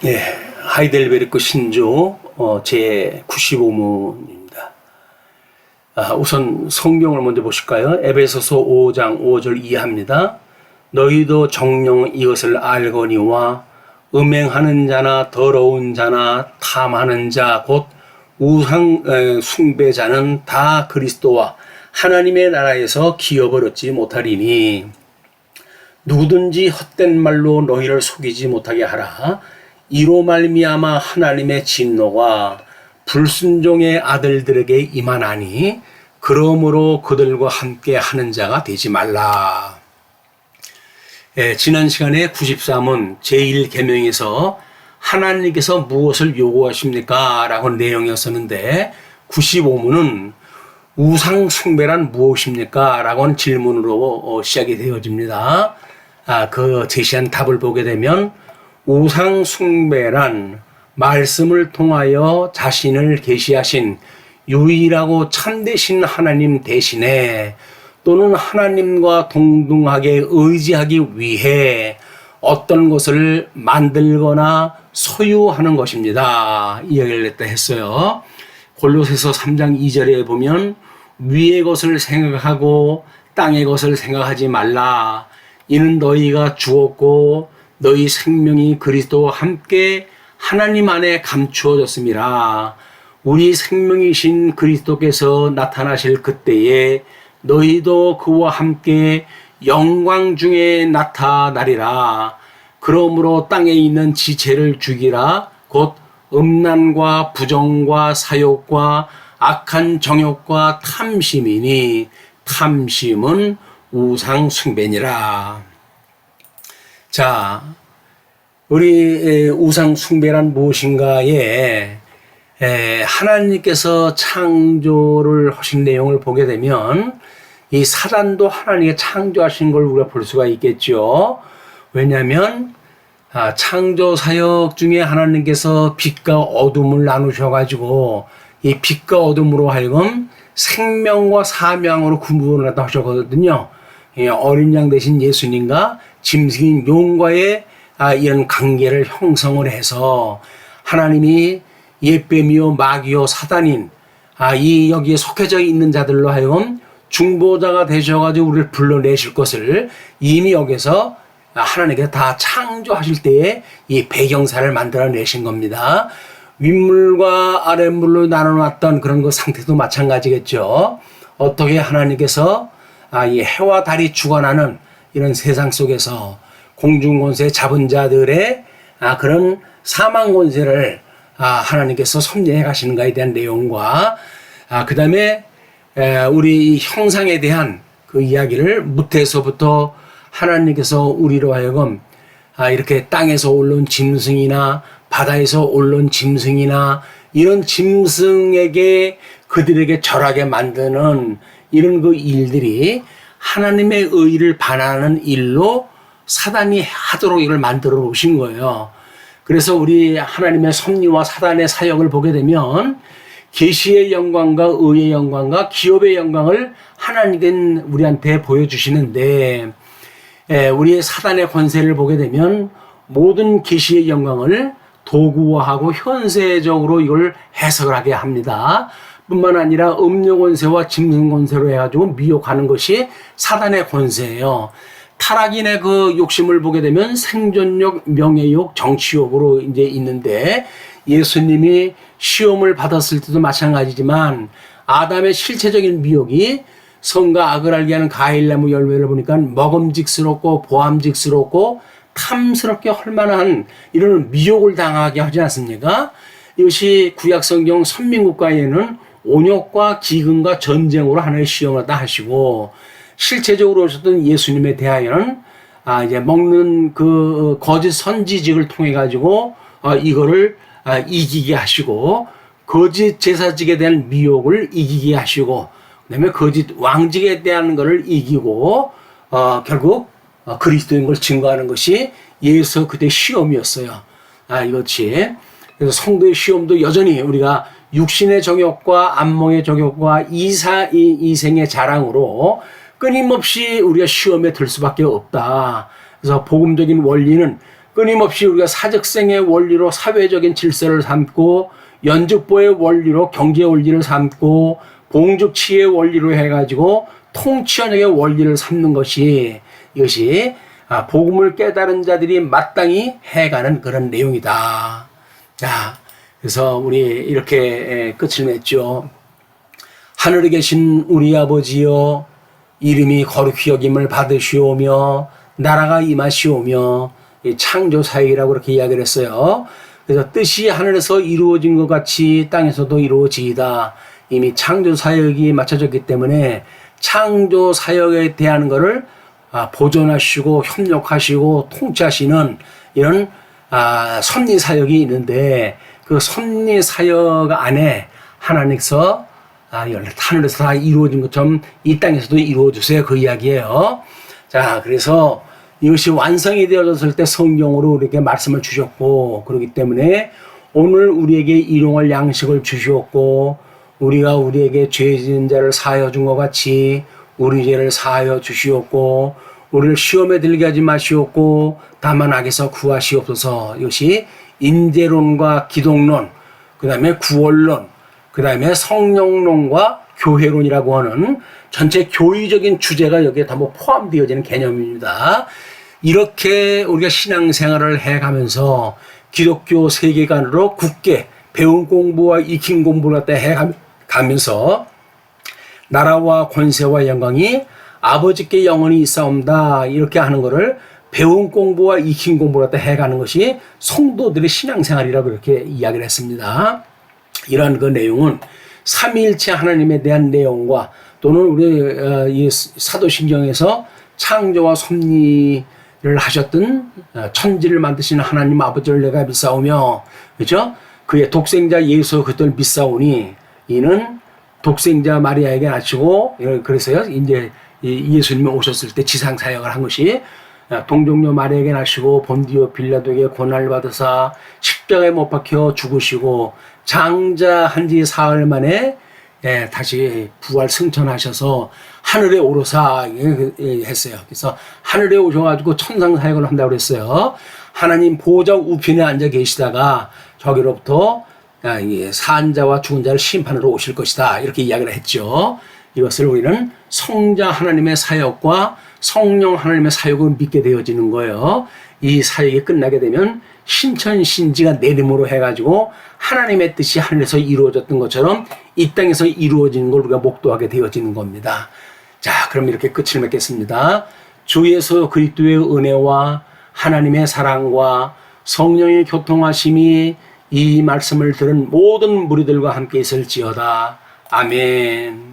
예, 하이델베르크 신조 제 95문입니다. 우선 성경을 먼저 보실까요? 에베소서 5장 5절 이하입니다. 너희도 정녕 이것을 알거니와 음행하는 자나 더러운 자나 탐하는 자 곧 우상 숭배자는 다 그리스도와 하나님의 나라에서 기업을 얻지 못하리니 누구든지 헛된 말로 너희를 속이지 못하게 하라. 이로 말미암아 하나님의 진노가 불순종의 아들들에게 임하나니 그러므로 그들과 함께 하는 자가 되지 말라. 지난 시간에 93은 제1계명에서 하나님께서 무엇을 요구하십니까? 라고 내용이었었는데 95문은 우상 숭배란 무엇입니까? 라고 하는 질문으로 시작이 되어집니다. 그 제시한 답을 보게 되면 우상 숭배란 말씀을 통하여 자신을 계시하신 유일하고 참되신 하나님 대신에 또는 하나님과 동등하게 의지하기 위해 어떤 것을 만들거나 소유하는 것입니다. 이 이야기를 했어요. 골로새서 3장 2절에 보면 위의 것을 생각하고 땅의 것을 생각하지 말라. 이는 너희가 죽었고 너희 생명이 그리스도와 함께 하나님 안에 감추어졌음이라. 우리 생명이신 그리스도께서 나타나실 그때에 너희도 그와 함께 영광 중에 나타나리라. 그러므로 땅에 있는 지체를 죽이라. 곧 음란과 부정과 사욕과 악한 정욕과 탐심이니 탐심은 우상 숭배니라. 자, 우리 우상 숭배란 무엇인가에 하나님께서 창조를 하신 내용을 보게 되면 이 사단도 하나님이 창조하신 걸 우리가 볼 수가 있겠죠. 왜냐하면 창조 사역 중에 하나님께서 빛과 어둠을 나누셔가지고 이 빛과 어둠으로 하여금 생명과 사명으로 구분을 하셨거든요. 어린 양 대신 예수님과 짐승인 용과의 이런 관계를 형성을 해서 하나님이 옛뱀이요 마귀요 사단인 이 여기에 속해져 있는 자들로 하여금 중보자가 되셔가지고 우리를 불러내실 것을 이미 여기서 하나님께서 다 창조하실 때에 이 배경사를 만들어내신 겁니다. 윗물과 아랫물로 나눠놨던 그런 그 상태도 마찬가지겠죠. 어떻게 하나님께서 이 해와 달이 주관하는 이런 세상 속에서 공중권세 잡은 자들의 그런 사망 권세를 하나님께서 섭리해 가시는가에 대한 내용과 그 다음에 우리 형상에 대한 그 이야기를 무태에서부터 하나님께서 우리로 하여금 이렇게 땅에서 올라온 짐승이나 바다에서 올라온 짐승이나 이런 짐승에게 그들에게 절하게 만드는 이런 그 일들이 하나님의 의를 반하는 일로 사단이 하도록 이걸 만들어 놓으신 거예요. 그래서 우리 하나님의 섭리와 사단의 사역을 보게 되면 계시의 영광과 의의 영광과 기업의 영광을 하나님은 우리한테 보여주시는데 우리의 사단의 권세를 보게 되면 모든 계시의 영광을 도구화하고 현세적으로 이걸 해석을 하게 합니다. 뿐만 아니라 음료 권세와 짐승 권세로 해가지고 미혹하는 것이 사단의 권세예요. 타락인의 그 욕심을 보게 되면 생존욕, 명예욕, 정치욕으로 이제 있는데 예수님이 시험을 받았을 때도 마찬가지지만 아담의 실체적인 미혹이 선과 악을 알게 하는 과일나무 열매를 보니까 먹음직스럽고 보암직스럽고 탐스럽게 헐만한 이런 미혹을 당하게 하지 않습니까? 이것이 구약성경 선민국가에는 온욕과 기근과 전쟁으로 하나의 시험을 다 하시고 실체적으로 오셨던 예수님에 대하여는 이제 먹는 그 거짓 선지직을 통해 가지고 이거를 이기게 하시고 거짓 제사직에 대한 미혹을 이기게 하시고 그다음에 거짓 왕직에 대한 것을 이기고 결국 그리스도인 걸 증거하는 것이 예수 그때 시험이었어요. 이것이 그래서 성도의 시험도 여전히 우리가 육신의 정욕과 안목의 정욕과 이생의 자랑으로 끊임없이 우리가 시험에 들 수밖에 없다. 그래서 복음적인 원리는 끊임없이 우리가 사적생의 원리로 사회적인 질서를 삼고 연주보의 원리로 경제 원리를 삼고 봉죽치의 원리로 해가지고 통치언역의 원리를 삼는 것이 이것이 복음을 깨달은 자들이 마땅히 해가는 그런 내용이다. 자, 그래서 우리 이렇게 끝을 맺죠. 하늘에 계신 우리 아버지여, 이름이 거룩히 여김을 받으시오며 나라가 임하시오며, 창조사역이라고 그렇게 이야기를 했어요. 그래서 뜻이 하늘에서 이루어진 것 같이 땅에서도 이루어지이다. 이미 창조사역이 맞춰졌기 때문에 창조사역에 대한 것을 보존하시고 협력하시고 통치하시는 이런 섭리사역이 있는데, 그 섭리사역 안에 하나님께서 하늘에서 다 이루어진 것처럼 이 땅에서도 이루어주세요, 그 이야기예요. 자, 그래서 이것이 완성이 되어졌을 때 성경으로 이렇게 말씀을 주셨고, 그렇기 때문에 오늘 우리에게 일용할 양식을 주셨고, 우리가 우리에게 죄 지은 자를 사하여 준 것 같이 우리 죄를 사하여 주시옵고, 우리를 시험에 들게 하지 마시옵고 다만 악에서 구하시옵소서. 이것이 인재론과 기독론, 그 다음에 구원론, 그 다음에 성령론과 교회론이라고 하는 전체 교의적인 주제가 여기에 다 포함되어지는 개념입니다. 이렇게 우리가 신앙생활을 해가면서 기독교 세계관으로 굳게 배운 공부와 익힌 공부를 갖다 해가면서 나라와 권세와 영광이 아버지께 영원히 있사옵니다, 이렇게 하는 것을 배운 공부와 익힌 공부를 갖다 해가는 것이 성도들의 신앙생활이라고 이렇게 이야기를 했습니다. 이러한 그 내용은 삼위일체 하나님에 대한 내용과 또는 우리 이 사도신경에서 창조와 섭리를 하셨던 천지를 만드신 하나님 아버지를 내가 믿사오며, 그렇죠? 그의 독생자 예수 그들을 믿사오니 이는 독생자 마리아에게 낳으시고, 그래서요 이제 예수님이 오셨을 때 지상 사역을 한 것이 동정녀 마리아에게 낳으시고 본디오 빌라도에게 고난을 받으사 십자가에 못 박혀 죽으시고 장자한 지 사흘 만에 다시 부활 승천하셔서 하늘에 오르사 했어요. 그래서 하늘에 오셔가지고 천상 사역을 한다고 그랬어요. 하나님 보좌 우편에 앉아 계시다가 저기로부터 산 자와 죽은 자를 심판으로 오실 것이다, 이렇게 이야기를 했죠. 이것을 우리는 성자 하나님의 사역과 성령 하나님의 사역을 믿게 되어지는 거예요. 이 사역이 끝나게 되면 신천신지가 내림으로 해가지고 하나님의 뜻이 하늘에서 이루어졌던 것처럼 이 땅에서 이루어지는 걸 우리가 목도하게 되어지는 겁니다. 자, 그럼 이렇게 끝을 맺겠습니다. 주 예수 그리스도의 은혜와 하나님의 사랑과 성령의 교통하심이 이 말씀을 들은 모든 무리들과 함께 있을지어다. 아멘.